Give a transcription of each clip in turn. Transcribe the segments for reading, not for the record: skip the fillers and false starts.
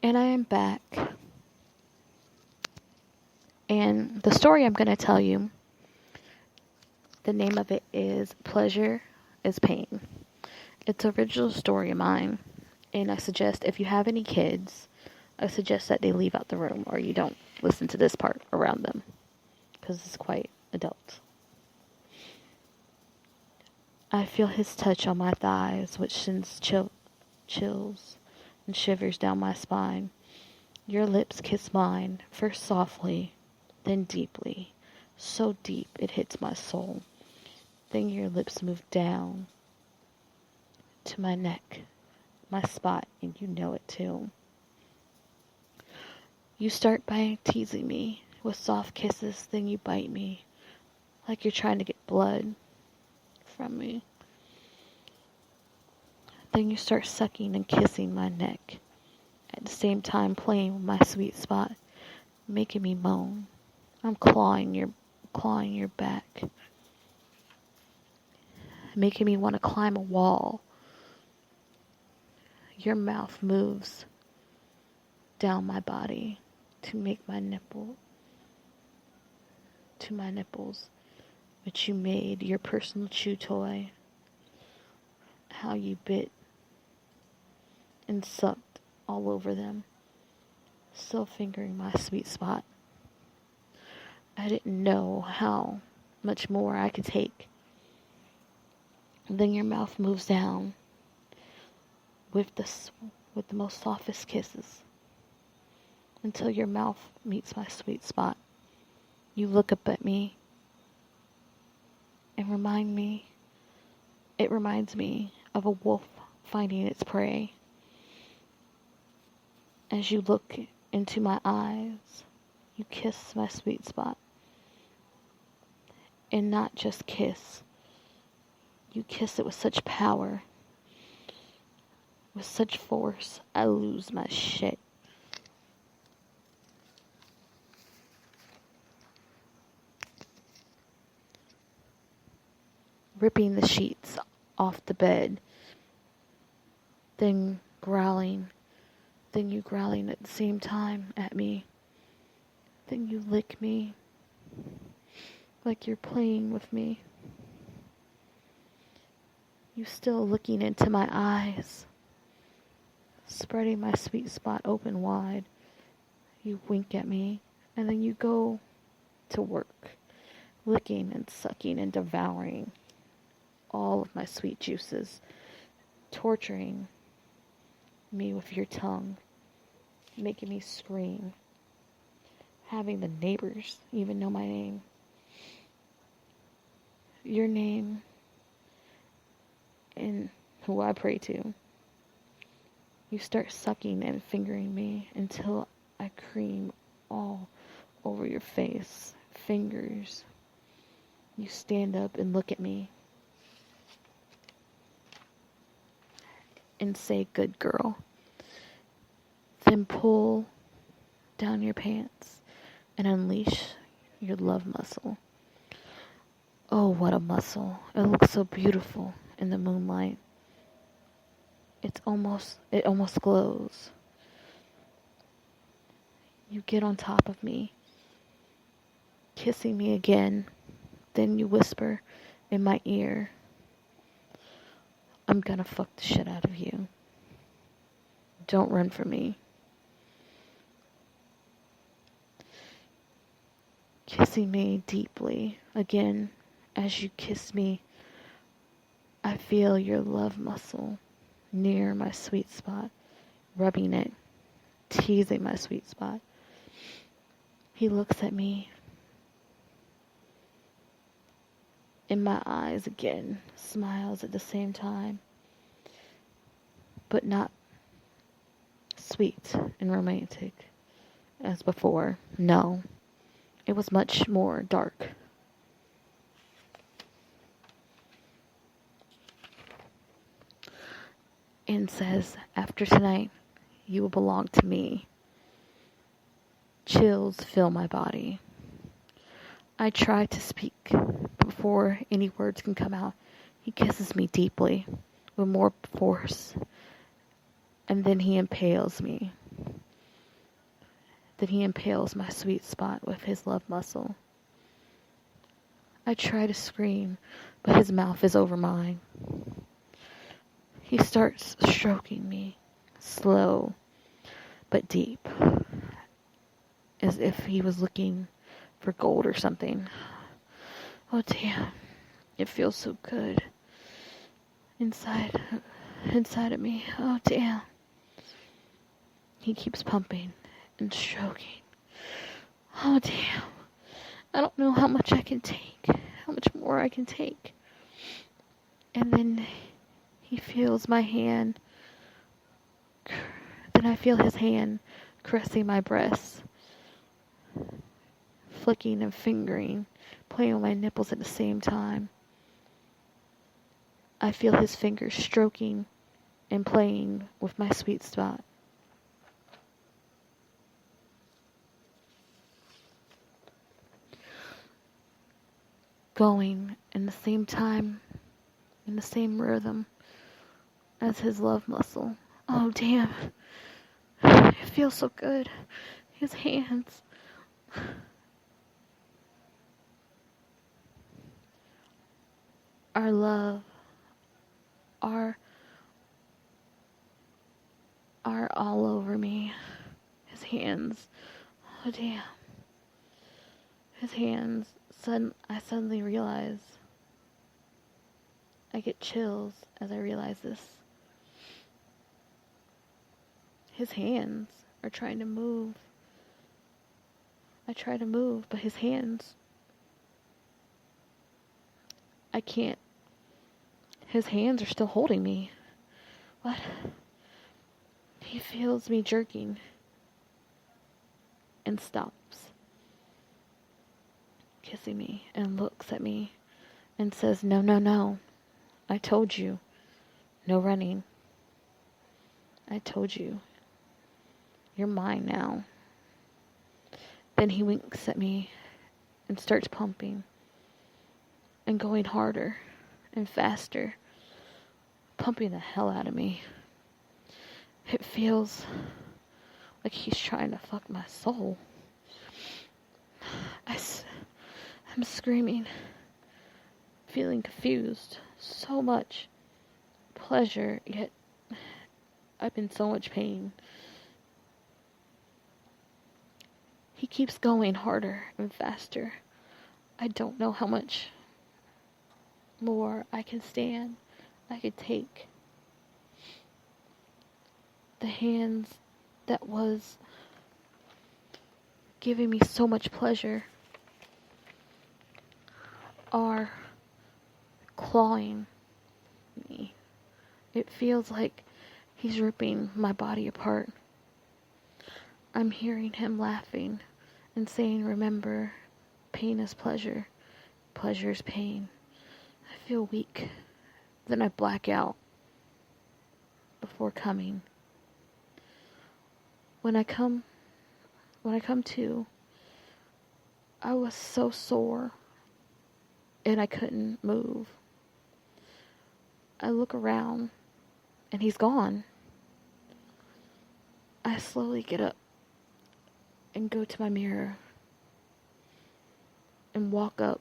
And I am back. And the story I'm going to tell you, the name of it is Pleasure is Pain. It's an original story of mine. And I suggest if you have any kids, I suggest that they leave out the room or you don't listen to this part around them. Because it's quite adult. I feel his touch on my thighs, which sends chills and shivers down my spine. Your lips kiss mine, first softly, then deeply, so deep it hits my soul. Then your lips move down to my neck, my spot, and you know it too. You start by teasing me with soft kisses, then you bite me like you're trying to get blood from me. Then you start sucking and kissing my neck, at the same time playing with my sweet spot, making me moan. I'm clawing your back, making me want to climb a wall. Your mouth moves down my body to make my nipples, which you made your personal chew toy. How you bit and sucked all over them, still fingering my sweet spot. I didn't know how much more I could take. And then your mouth moves down with the most softest kisses until your mouth meets my sweet spot. You look up at me and it reminds me of a wolf finding its prey. As you look into my eyes, you kiss my sweet spot. And not just kiss. You kiss it with such power. With such force, I lose my shit. Ripping the sheets off the bed. Then growling. Then you growling at the same time at me. Then you lick me. Like you're playing with me. You still looking into my eyes. Spreading my sweet spot open wide. You wink at me. And then you go to work. Licking and sucking and devouring all of my sweet juices. Torturing me with your tongue. Making me scream. Having the neighbors even know my name. Your name and who I pray to. You start sucking and fingering me until I cream all over your face. Fingers. You stand up and look at me and say, "Good girl." Then pull down your pants and unleash your love muscle. Oh, what a muscle. It looks so beautiful in the moonlight. It almost glows. You get on top of me, kissing me again. Then you whisper in my ear, "I'm gonna fuck the shit out of you. Don't run from me." Kissing me deeply again. As you kiss me, I feel your love muscle near my sweet spot, rubbing it, teasing my sweet spot. He looks at me in my eyes again, smiles at the same time, but not sweet and romantic as before. No, it was much more dark. And says, "After tonight, you will belong to me." Chills fill my body. I try to speak, but before any words can come out, he kisses me deeply, with more force, and then he impales me. Then he impales my sweet spot with his love muscle. I try to scream, but his mouth is over mine. He starts stroking me, slow but deep, as if he was looking for gold or something. Oh damn, it feels so good inside of me. Oh damn. He keeps pumping and stroking. Oh damn. I don't know how much I can take, how much more I can take. And then he feels my hand. Then I feel his hand caressing my breasts, flicking and fingering, playing on my nipples at the same time. I feel his fingers stroking and playing with my sweet spot. Going in the same time, in the same rhythm as his love muscle. Oh damn. It feels so good. His hands. Our love. Are all over me. His hands. Oh damn. His hands. I suddenly realize. I get chills as I realize this. His hands are trying to move. I try to move, but his hands. I can't. His hands are still holding me. What? He feels me jerking and stops, kissing me and looks at me and says, "No, no, no. I told you. No running. I told you. You're mine now." Then he winks at me and starts pumping and going harder and faster, pumping the hell out of me. It feels like he's trying to fuck my soul. I'm screaming, feeling confused, so much pleasure, yet I'm in so much pain. He keeps going harder and faster. I don't know how much more I can stand, I could take. The hands that was giving me so much pleasure are clawing me. It feels like he's ripping my body apart. I'm hearing him laughing and saying, "Remember, pain is pleasure. Pleasure is pain." I feel weak. Then I black out before coming. When I come to, I was so sore and I couldn't move. I look around and he's gone. I slowly get up and go to my mirror and walk up.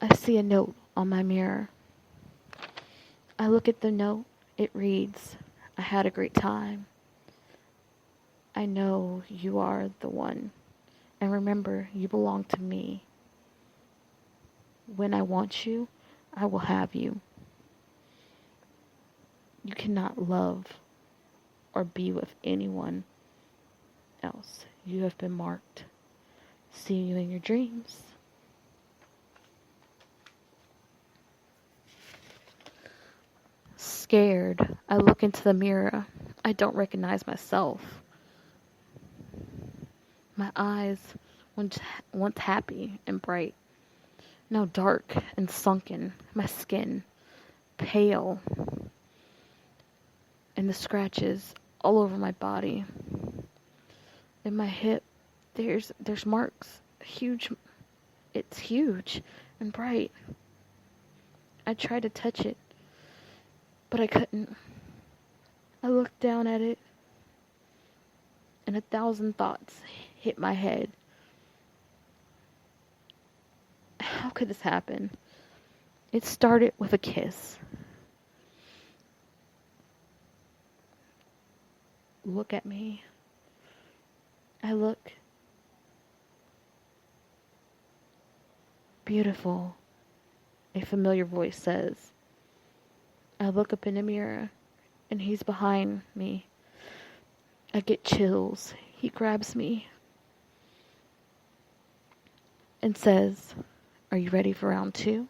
I see a note on my mirror. I look at the note. It reads, "I had a great time. I know you are the one. And remember, you belong to me. When I want you, I will have you. You cannot love or be with anyone else. You have been marked. See you in your dreams." Scared, I look into the mirror. I don't recognize myself. My eyes, once happy and bright, now dark and sunken. My skin, pale, and the scratches all over my body. In my hip, there's marks. Huge. It's huge and bright. I tried to touch it, but I couldn't. I looked down at it and 1,000 thoughts hit my head. How could this happen? It started with a kiss. Look at me. I look beautiful, a familiar voice says. I look up in the mirror, and he's behind me. I get chills. He grabs me and says, "Are you ready for round 2?"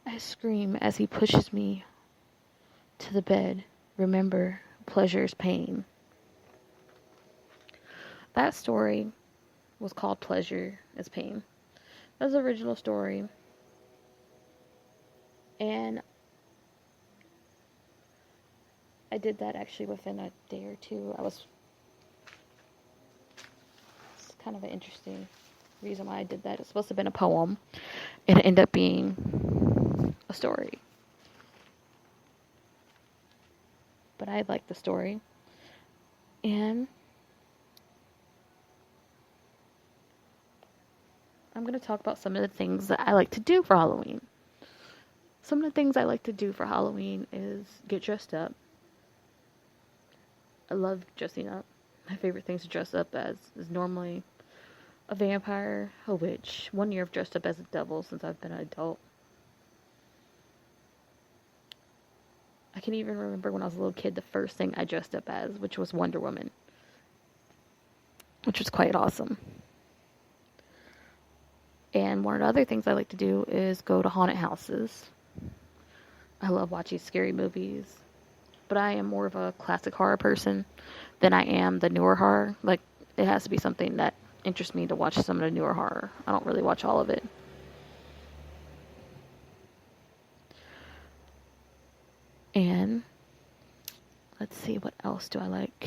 I scream as he pushes me to the bed. Remember, pleasure is pain. That story was called Pleasure is Pain. That was the original story. And I did that actually within a day or two. It's kind of an interesting reason why I did that. It's supposed to have been a poem. It ended up being a story. But I liked the story. And I'm going to talk about some of the things that I like to do for Halloween. Some of the things I like to do for Halloween is get dressed up. I love dressing up. My favorite things to dress up as is normally a vampire, a witch. One year I've dressed up as a devil since I've been an adult. I can even remember when I was a little kid, the first thing I dressed up as, which was Wonder Woman, which was quite awesome. And one of the other things I like to do is go to haunted houses. I love watching scary movies, but I am more of a classic horror person than I am the newer horror. Like, it has to be something that interests me to watch some of the newer horror. I don't really watch all of it. And let's see, what else do I like?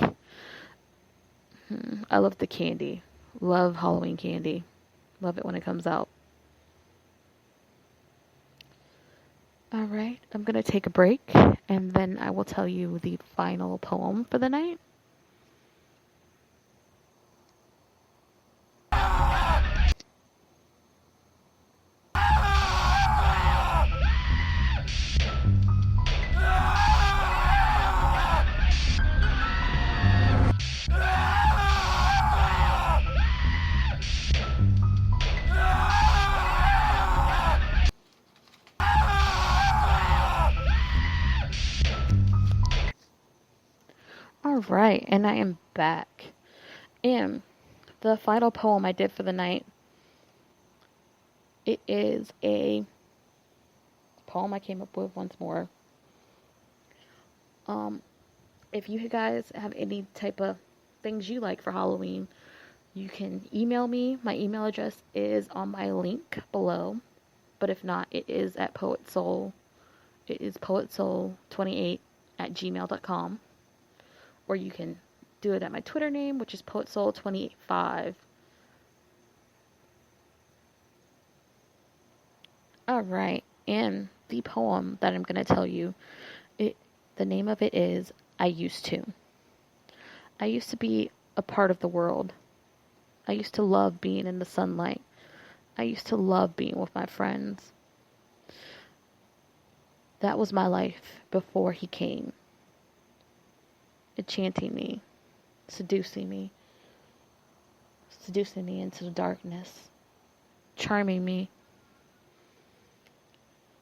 I love the candy. Love Halloween candy. Love it when it comes out. Alright, I'm going to take a break, and then I will tell you the final poem for the night. Alright, and I am back. And the final poem I did for the night, it is a poem I came up with once more. If you guys have any type of things you like for Halloween, you can email me. My email address is on my link below. But if not, it is at PoetSoul. It is poetsoul28@gmail.com. Or you can do it at my Twitter name, which is PoetSoul285. Alright, and the poem that I'm going to tell you, the name of it is I Used To. I used to be a part of the world. I used to love being in the sunlight. I used to love being with my friends. That was my life before he came. Enchanting me, seducing me into the darkness, charming me.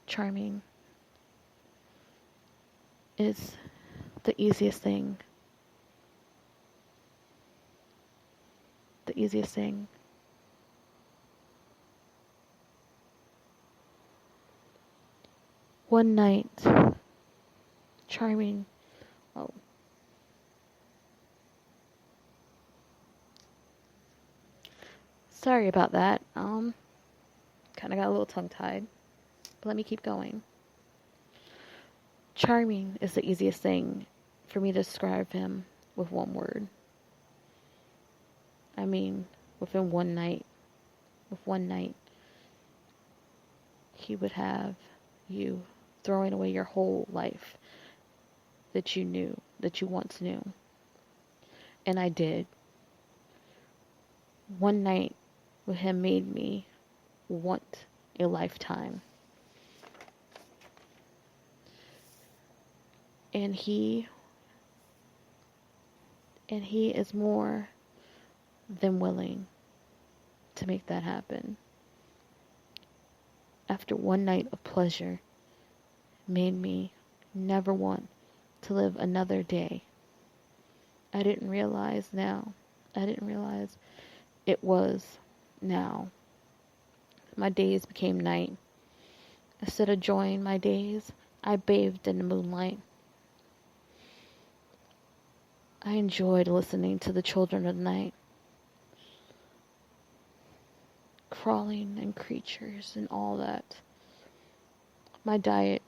Charming is the easiest thing. The easiest thing. One night, charming. Oh. Sorry about that. Kind of got a little tongue-tied. But let me keep going. Charming is the easiest thing for me to describe him with one word. I mean, within one night, he would have you throwing away your whole life that you once knew. And I did. One night with him made me want a lifetime. And he is more than willing to make that happen. After one night of pleasure, made me never want to live another day. I didn't realize it was now. My days became night. Instead of enjoying my days, I bathed in the moonlight. I enjoyed listening to the children of the night, crawling and creatures and all that. My diet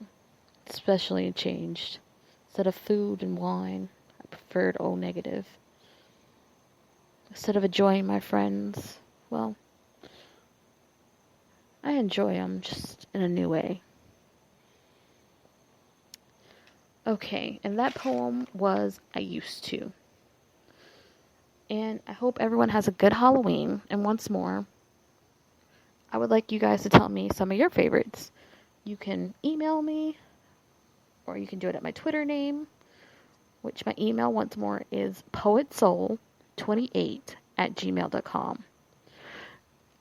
especially changed. Instead of food and wine, I preferred O negative. Instead of enjoying my friends, well, I enjoy them just in a new way. Okay, and that poem was I Used To. And I hope everyone has a good Halloween. And once more, I would like you guys to tell me some of your favorites. You can email me, or you can do it at my Twitter name, which my email once more is poetsoul28@gmail.com.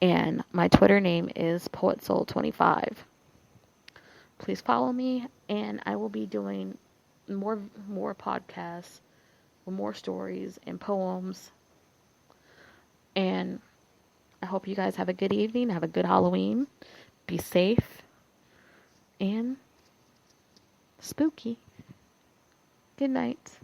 And my Twitter name is poetsoul25. Please follow me, and I will be doing more podcasts with more stories and poems. And I hope you guys have a good evening, have a good Halloween, be safe, and spooky. Good night.